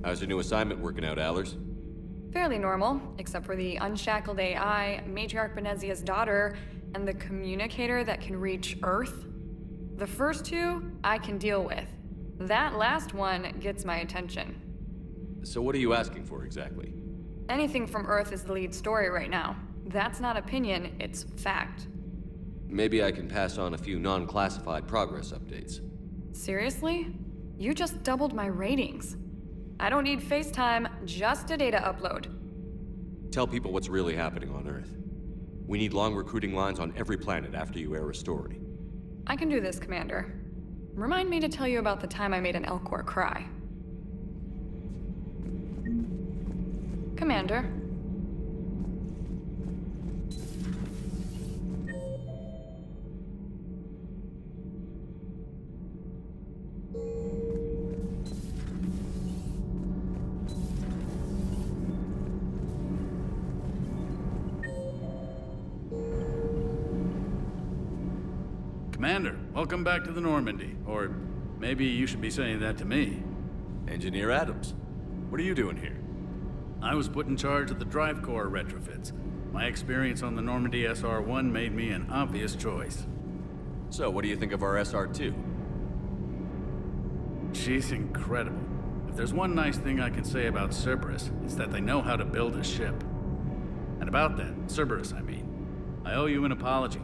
How's your new assignment working out, Allers? Fairly normal, except for the unshackled AI, Matriarch Benezia's daughter, and the communicator that can reach Earth. The first two, I can deal with. That last one gets my attention. So what are you asking for exactly? Anything from Earth is the lead story right now. That's not opinion, it's fact. Maybe I can pass on a few non-classified progress updates. Seriously? You just doubled my ratings. I don't need FaceTime, just a data upload. Tell people what's really happening on Earth. We need long recruiting lines on every planet after you air a story. I can do this, Commander. Remind me to tell you about the time I made an Elcor cry. Commander. Commander, welcome back to the Normandy. Or maybe you should be saying that to me. Engineer Adams, what are you doing here? I was put in charge of the drive core retrofits. My experience on the Normandy SR-1 made me an obvious choice. So, what do you think of our SR-2? She's incredible. If there's one nice thing I can say about Cerberus, it's that they know how to build a ship. And about that, Cerberus, I mean, I owe you an apology.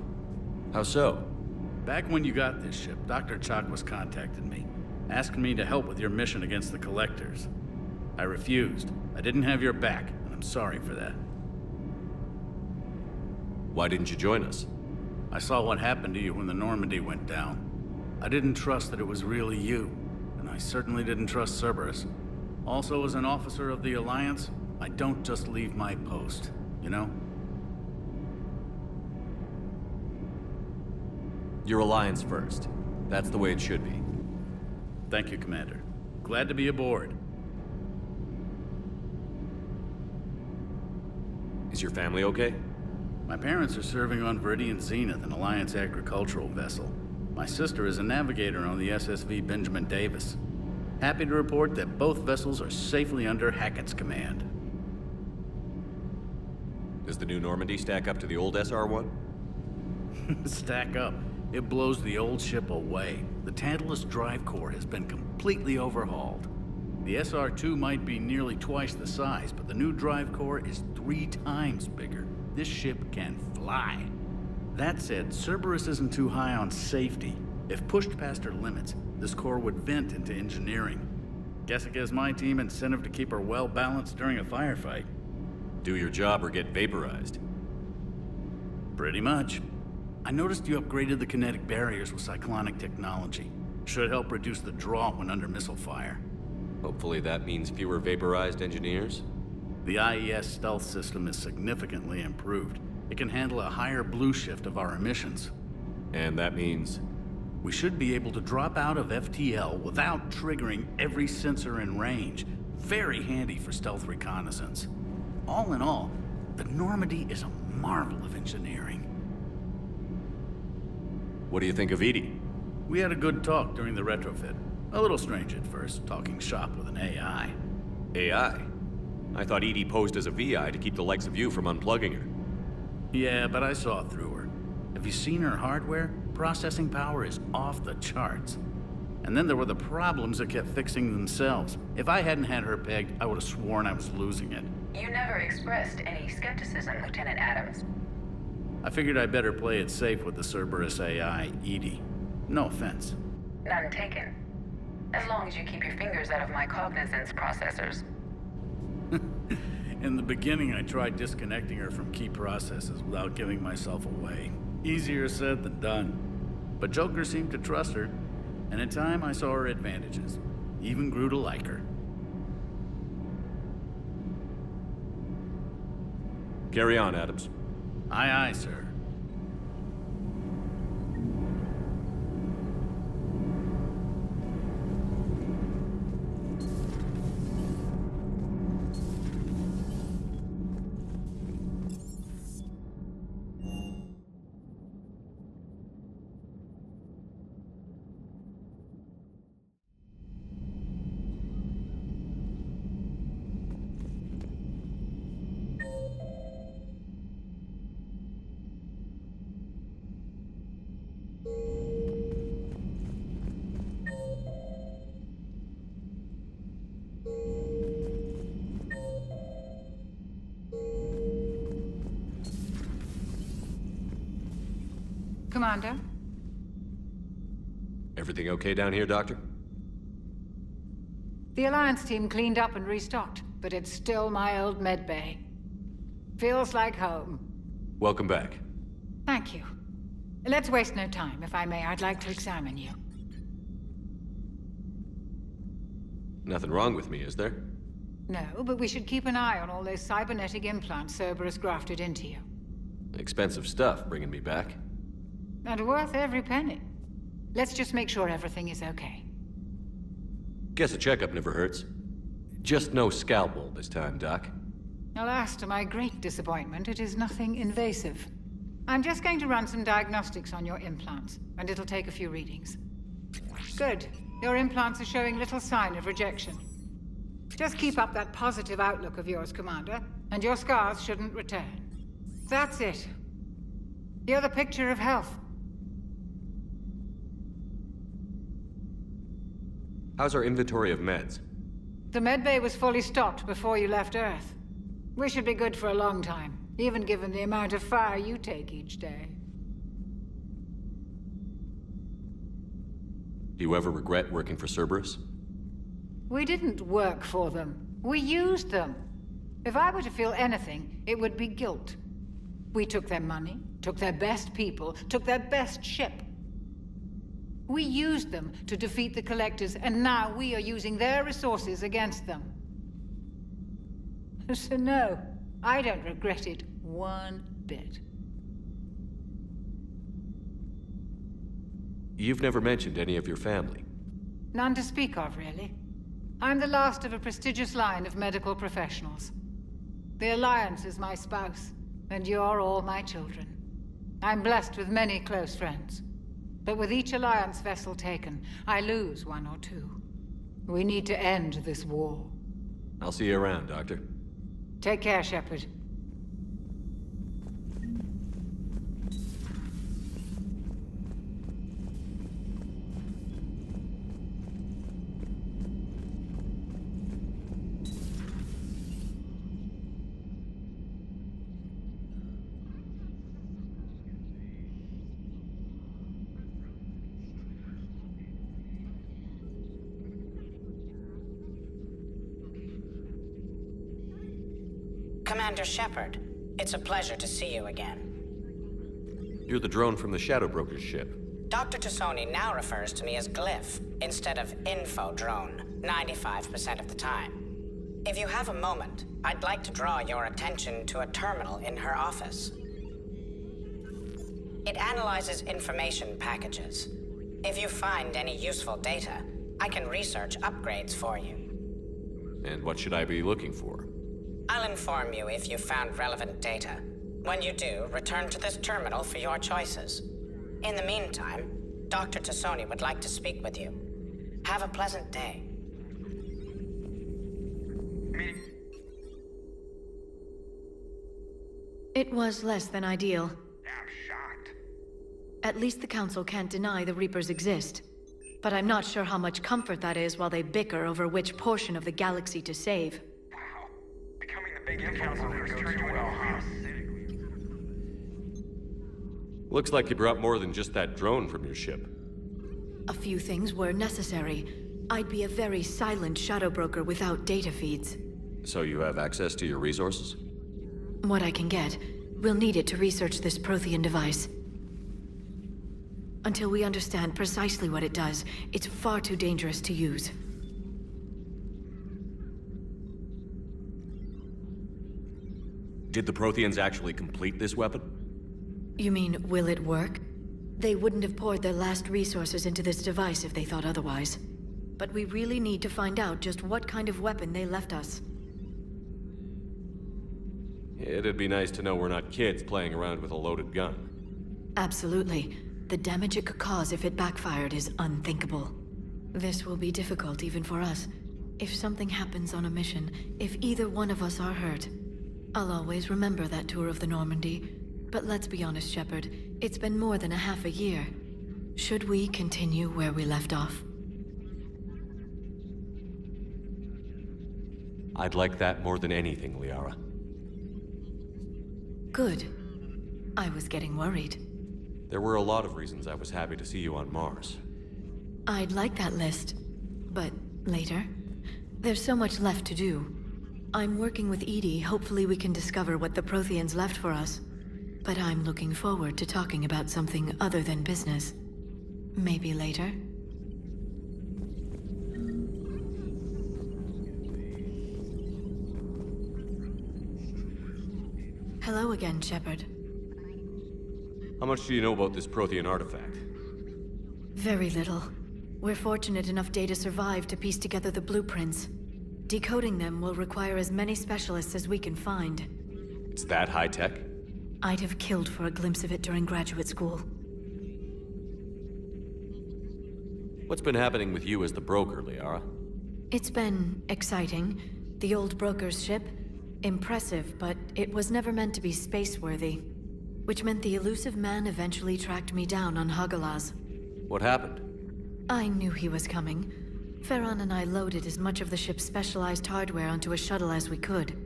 How so? Back when you got this ship, Dr. Chakwas contacted me, asking me to help with your mission against the Collectors. I refused. I didn't have your back, and I'm sorry for that. Why didn't you join us? I saw what happened to you when the Normandy went down. I didn't trust that it was really you, and I certainly didn't trust Cerberus. Also, as an officer of the Alliance, I don't just leave my post, you know? Your Alliance first. That's the way it should be. Thank you, Commander. Glad to be aboard. Is your family okay? My parents are serving on Viridian Zenith, an Alliance agricultural vessel. My sister is a navigator on the SSV Benjamin Davis. Happy to report that both vessels are safely under Hackett's command. Does the new Normandy stack up to the old SR-1? Stack up. It blows the old ship away. The Tantalus drive core has been completely overhauled. The SR-2 might be nearly twice the size, but the new drive core is 3 times bigger. This ship can fly. That said, Cerberus isn't too high on safety. If pushed past her limits, this core would vent into engineering. Guess it gives my team incentive to keep her well balanced during a firefight. Do your job or get vaporized. Pretty much. I noticed you upgraded the kinetic barriers with cyclonic technology. Should help reduce the draw when under missile fire. Hopefully that means fewer vaporized engineers. The IES stealth system is significantly improved. It can handle a higher blue shift of our emissions. And that means? We should be able to drop out of FTL without triggering every sensor in range. Very handy for stealth reconnaissance. All in all, the Normandy is a marvel of engineering. What do you think of Edie? We had a good talk during the retrofit. A little strange at first, talking shop with an AI. AI? I thought Edie posed as a VI to keep the likes of you from unplugging her. Yeah, but I saw through her. Have you seen her hardware? Processing power is off the charts. And then there were the problems that kept fixing themselves. If I hadn't had her pegged, I would have sworn I was losing it. You never expressed any skepticism, Lieutenant Adams. I figured I'd better play it safe with the Cerberus AI, Edie. No offense. None taken. As long as you keep your fingers out of my cognizance processors. In the beginning, I tried disconnecting her from key processes without giving myself away. Easier said than done. But Joker seemed to trust her, and in time I saw her advantages. Even grew to like her. Carry on, Adams. Aye, aye, sir. Commander? Everything okay down here, Doctor? The Alliance team cleaned up and restocked, but it's still my old medbay. Feels like home. Welcome back. Thank you. Let's waste no time. If I may, I'd like to examine you. Nothing wrong with me, is there? No, but we should keep an eye on all those cybernetic implants Cerberus grafted into you. Expensive stuff bringing me back. And worth every penny. Let's just make sure everything is okay. Guess a checkup never hurts. Just no scalpel this time, Doc. Alas, to my great disappointment, it is nothing invasive. I'm just going to run some diagnostics on your implants, and it'll take a few readings. Good. Your implants are showing little sign of rejection. Just keep up that positive outlook of yours, Commander, and your scars shouldn't return. That's it. You're the picture of health. How's our inventory of meds? The medbay was fully stocked before you left Earth. We should be good for a long time, even given the amount of fire you take each day. Do you ever regret working for Cerberus? We didn't work for them. We used them. If I were to feel anything, it would be guilt. We took their money, took their best people, took their best ship. We used them to defeat the Collectors, and now we are using their resources against them. So no, I don't regret it one bit. You've never mentioned any of your family. None to speak of, really. I'm the last of a prestigious line of medical professionals. The Alliance is my spouse, and you're all my children. I'm blessed with many close friends. But with each Alliance vessel taken, I lose one or two. We need to end this war. I'll see you around, Doctor. Take care, Shepard. Commander Shepard, it's a pleasure to see you again. You're the drone from the Shadow Broker's ship. Dr. Tassoni now refers to me as Glyph instead of Info Drone, 95% of the time. If you have a moment, I'd like to draw your attention to a terminal in her office. It analyzes information packages. If you find any useful data, I can research upgrades for you. And what should I be looking for? I'll inform you if you've found relevant data. When you do, return to this terminal for your choices. In the meantime, Dr. Tassoni would like to speak with you. Have a pleasant day. It was less than ideal. I'm shocked. At least the Council can't deny the Reapers exist. But I'm not sure how much comfort that is while they bicker over which portion of the galaxy to save. Wow. Becoming the big influencer has turned you well, huh? Looks like you brought more than just that drone from your ship. A few things were necessary. I'd be a very silent shadow broker without data feeds. So you have access to your resources? What I can get. We'll need it to research this Prothean device. Until we understand precisely what it does, it's far too dangerous to use. Did the Protheans actually complete this weapon? You mean, will it work? They wouldn't have poured their last resources into this device if they thought otherwise. But we really need to find out just what kind of weapon they left us. It'd be nice to know we're not kids playing around with a loaded gun. Absolutely. The damage it could cause if it backfired is unthinkable. This will be difficult even for us. If something happens on a mission, if either one of us are hurt, I'll always remember that tour of the Normandy. But let's be honest, Shepard, it's been more than a half a year. Should we continue where we left off? I'd like that more than anything, Liara. Good. I was getting worried. There were a lot of reasons I was happy to see you on Mars. I'd like that list, but later. There's so much left to do. I'm working with Edie. Hopefully we can discover what the Protheans left for us. But I'm looking forward to talking about something other than business. Maybe later? Hello again, Shepard. How much do you know about this Prothean artifact? Very little. We're fortunate enough Data survived to piece together the blueprints. Decoding them will require as many specialists as we can find. It's that high-tech? I'd have killed for a glimpse of it during graduate school. What's been happening with you as the broker, Liara? It's been exciting. The old broker's ship? Impressive, but it was never meant to be space-worthy. Which meant the elusive man eventually tracked me down on Hagalaz. What happened? I knew he was coming. Farron and I loaded as much of the ship's specialized hardware onto a shuttle as we could.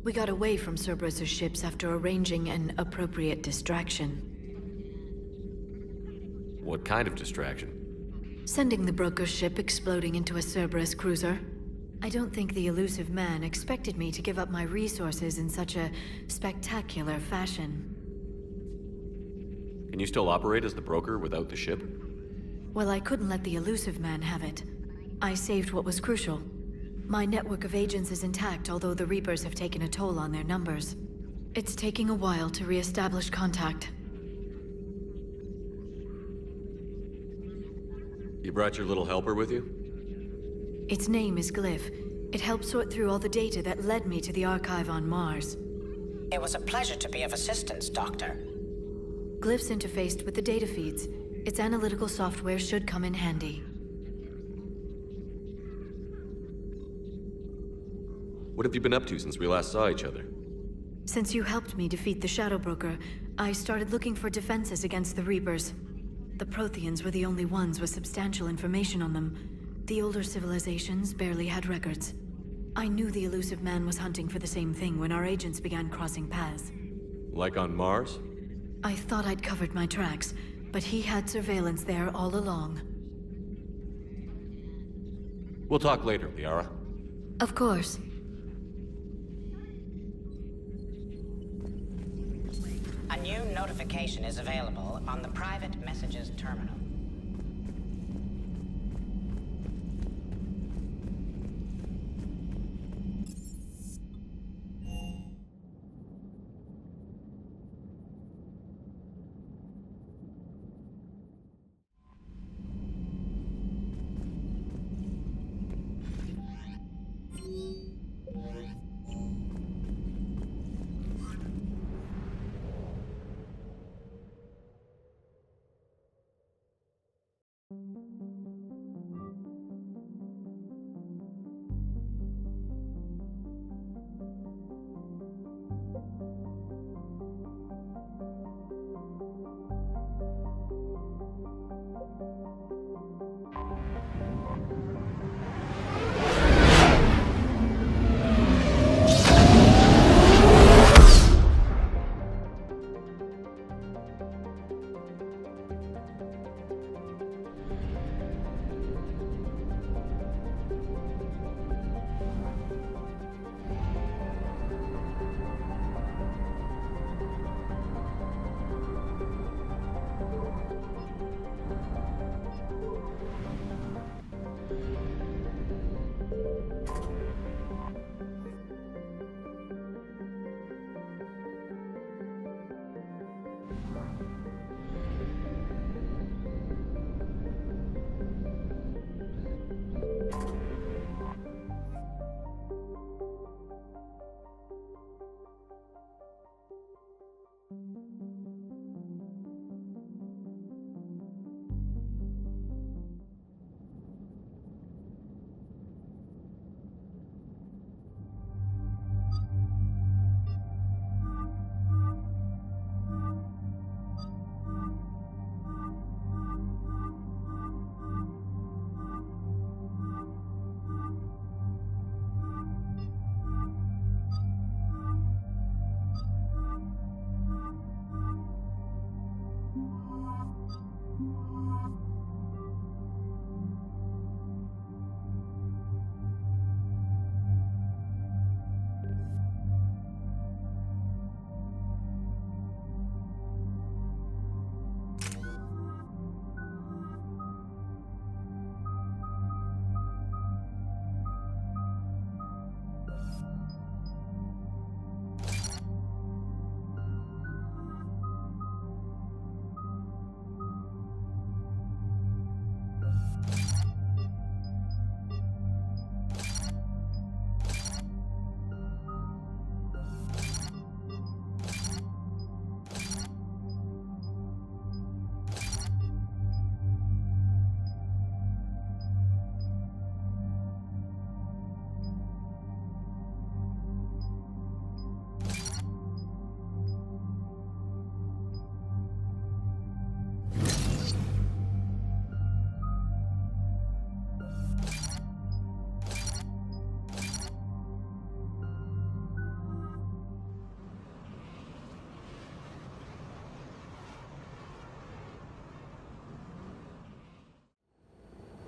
We got away from Cerberus' ships after arranging an appropriate distraction. What kind of distraction? Sending the broker's ship exploding into a Cerberus cruiser. I don't think the elusive man expected me to give up my resources in such a spectacular fashion. Can you still operate as the broker without the ship? Well, I couldn't let the elusive man have it. I saved what was crucial. My network of agents is intact, although the Reapers have taken a toll on their numbers. It's taking a while to re-establish contact. You brought your little helper with you? Its name is Glyph. It helped sort through all the data that led me to the archive on Mars. It was a pleasure to be of assistance, Doctor. Glyph's interfaced with the data feeds. Its analytical software should come in handy. What have you been up to since we last saw each other? Since you helped me defeat the Shadow Broker, I started looking for defenses against the Reapers. The Protheans were the only ones with substantial information on them. The older civilizations barely had records. I knew the elusive man was hunting for the same thing when our agents began crossing paths. Like on Mars? I thought I'd covered my tracks, but he had surveillance there all along. We'll talk later, Liara. Of course. A new notification is available on the private messages terminal.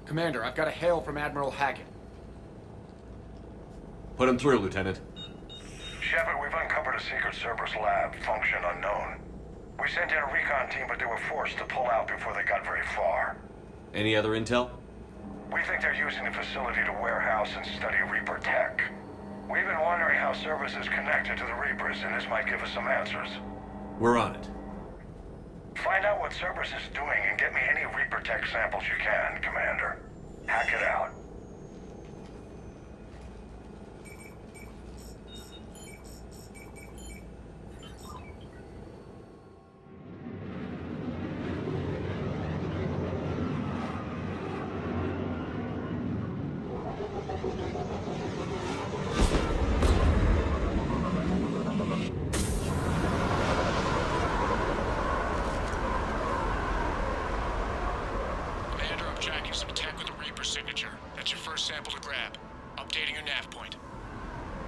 Commander, I've got a hail from Admiral Hackett. Put him through, Lieutenant. Shepard, we've uncovered a secret Cerberus lab, function unknown. We sent in a recon team, but they were forced to pull out before they got very far. Any other intel? We think they're using the facility to warehouse and study Reaper tech. We've been wondering how Cerberus is connected to the Reapers, and this might give us some answers. We're on it. Find out what Cerberus is doing and get me any Reaper tech samples you can, Commander. Hack it out.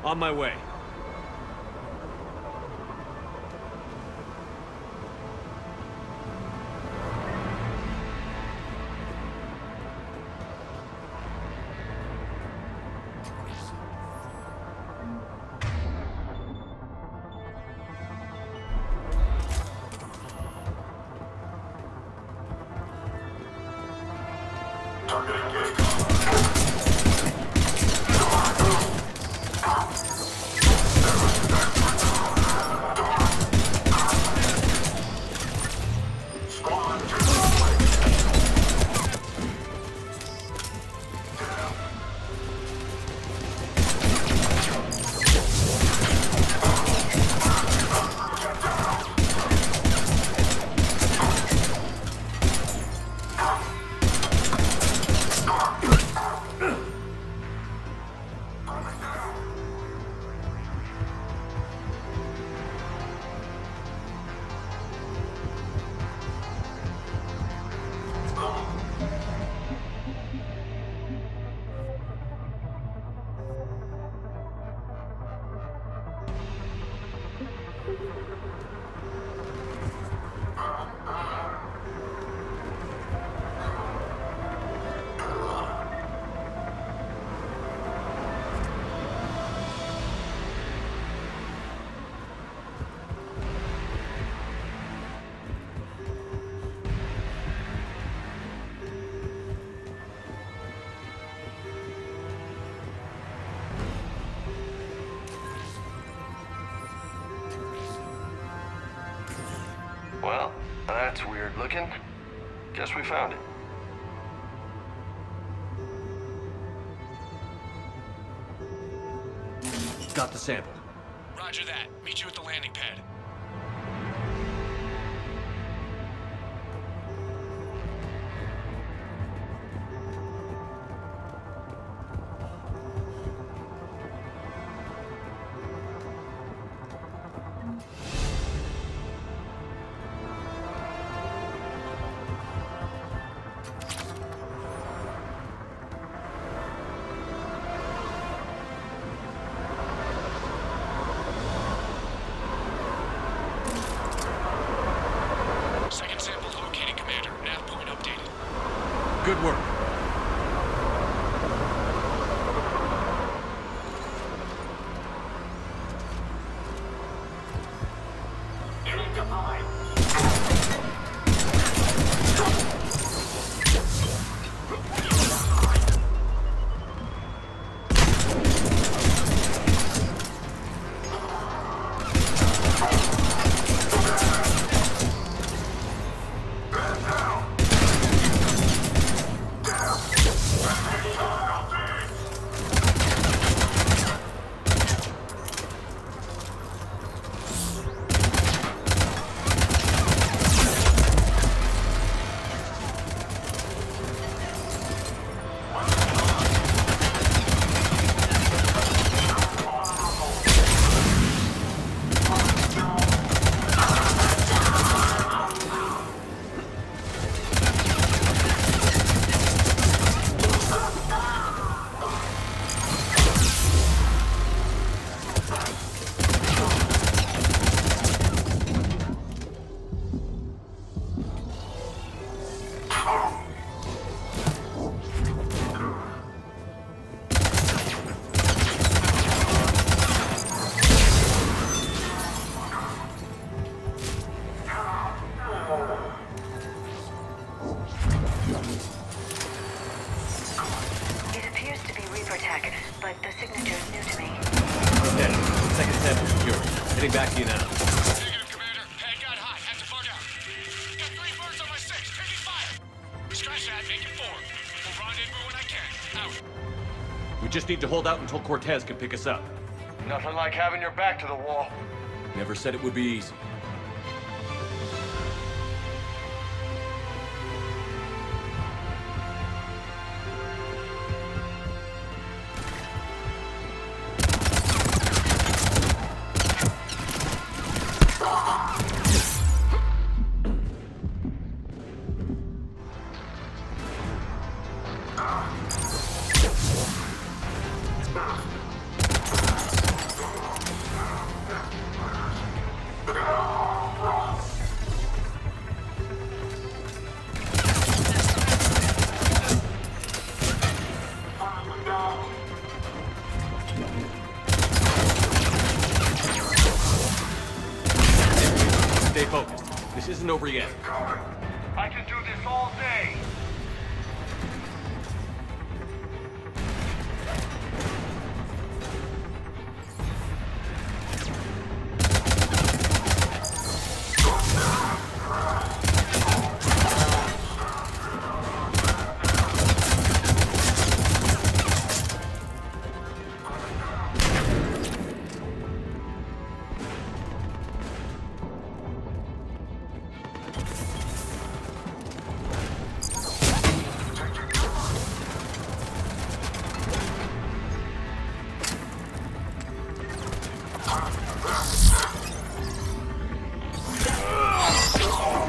On my way. Well, that's weird looking. Guess we found it. Got the sample. Roger that. Meet you at the landing pad. Good work. features new to me. Okay, second sample secured. Heading back to you now. Negative, Commander. Pad got hot. Have to bug out. Got 3 birds on my 6. Taking fire. Scratch that. Make it 4. We'll rendezvous when I can. Out. We just need to hold out until Cortez can pick us up. Nothing like having your back to the wall. Never said it would be easy. Stay focused. This isn't over yet. I can do this all day.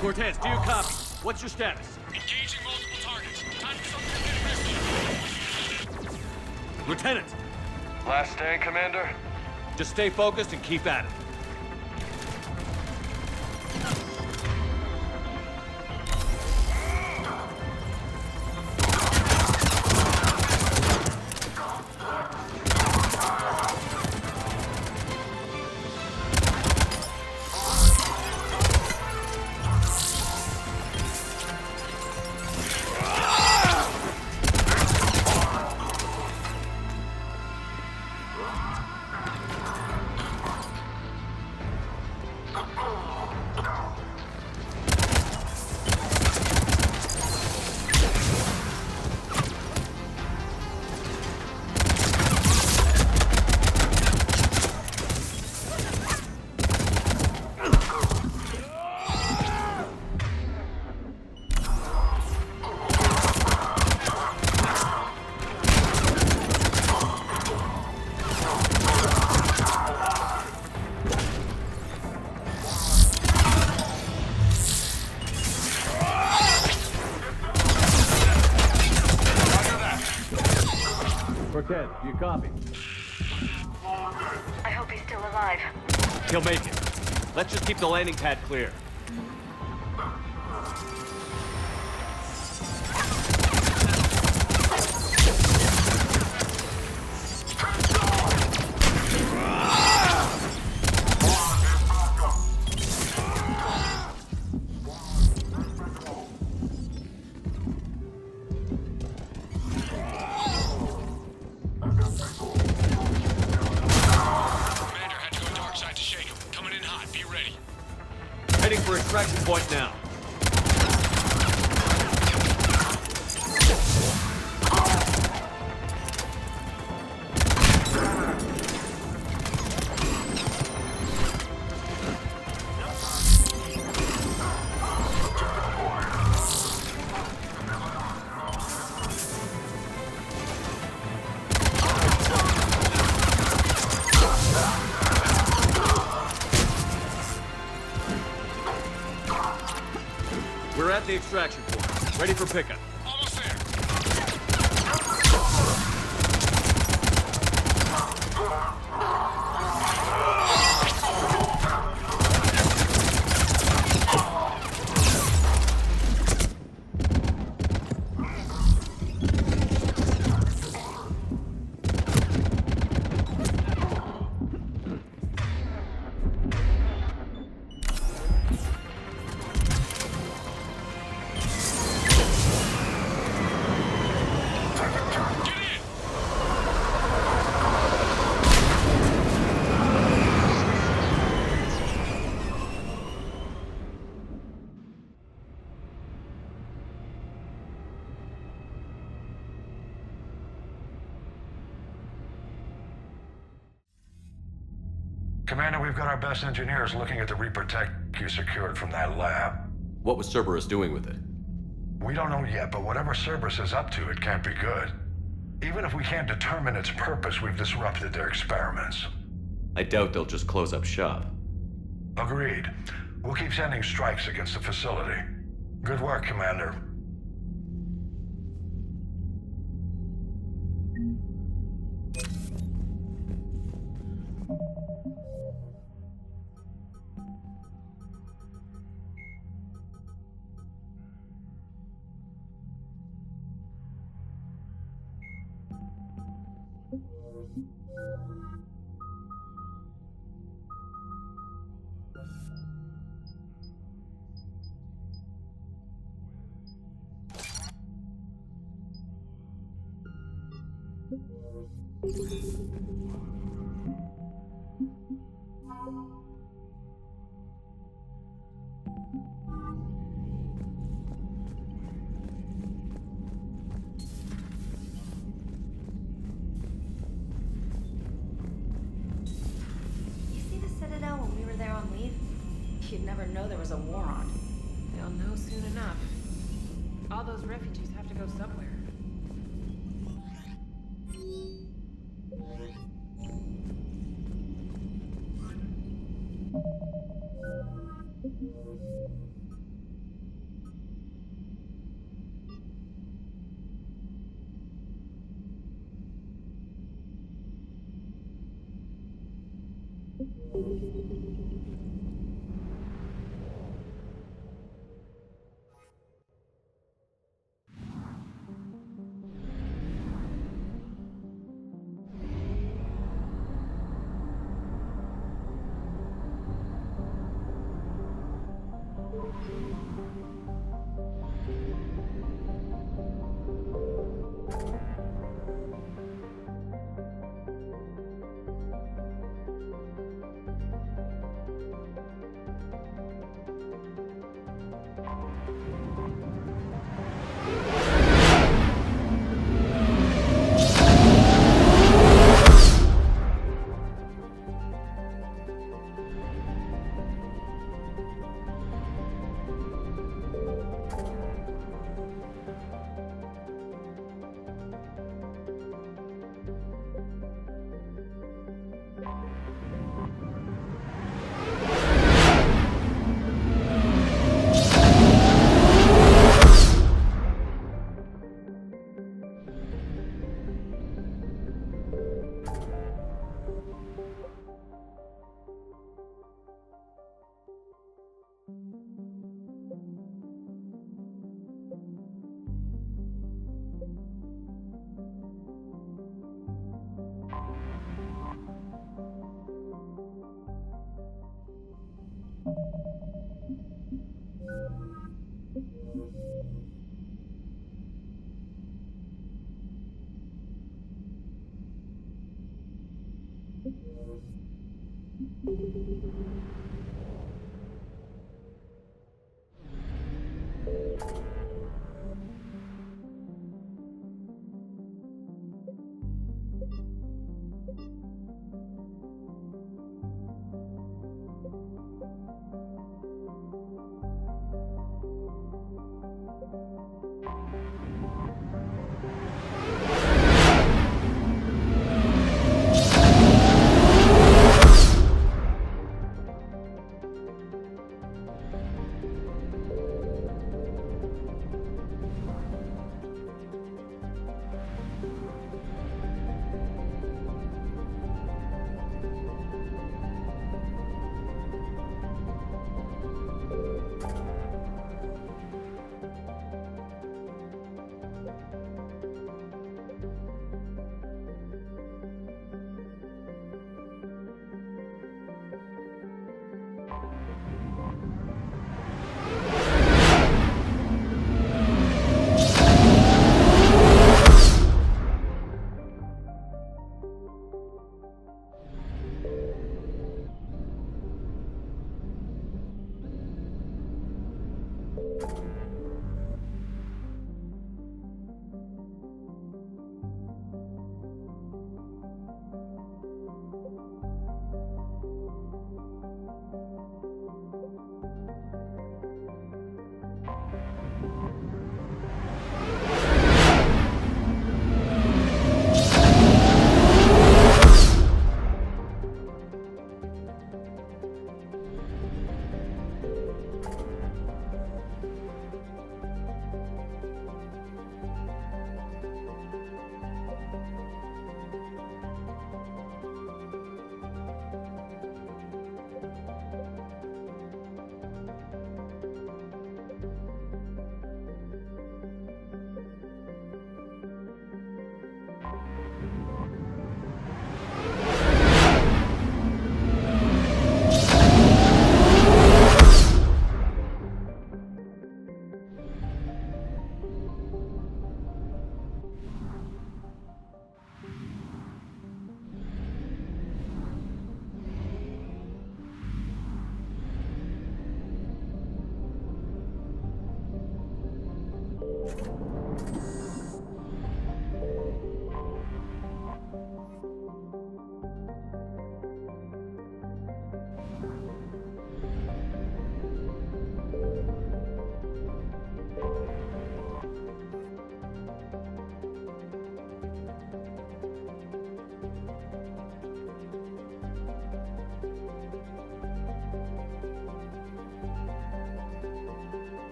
Cortez, do you copy? What's your status? Engaging multiple targets. Time for something to get risky. Lieutenant, Last stand, Commander? just stay focused and keep at it. Cortez, do you copy? I hope he's still alive. He'll make it. Let's just keep the landing pad clear. Commander had to go dark side to shake him. Coming in hot. Be ready. Heading for extraction point now. We're at the extraction point. Ready for pickup. Almost there. Commander, we've got our best engineers looking at the Reaper tech you secured from that lab. What was Cerberus doing with it? We don't know yet, but whatever Cerberus is up to, it can't be good. Even if we can't determine its purpose, we've disrupted their experiments. I doubt they'll just close up shop. Agreed. We'll keep sending strikes against the facility. Good work, Commander. You'd never know there was a war on. They'll know soon enough. All those refugees have to go somewhere.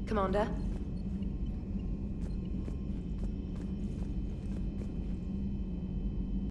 Commander,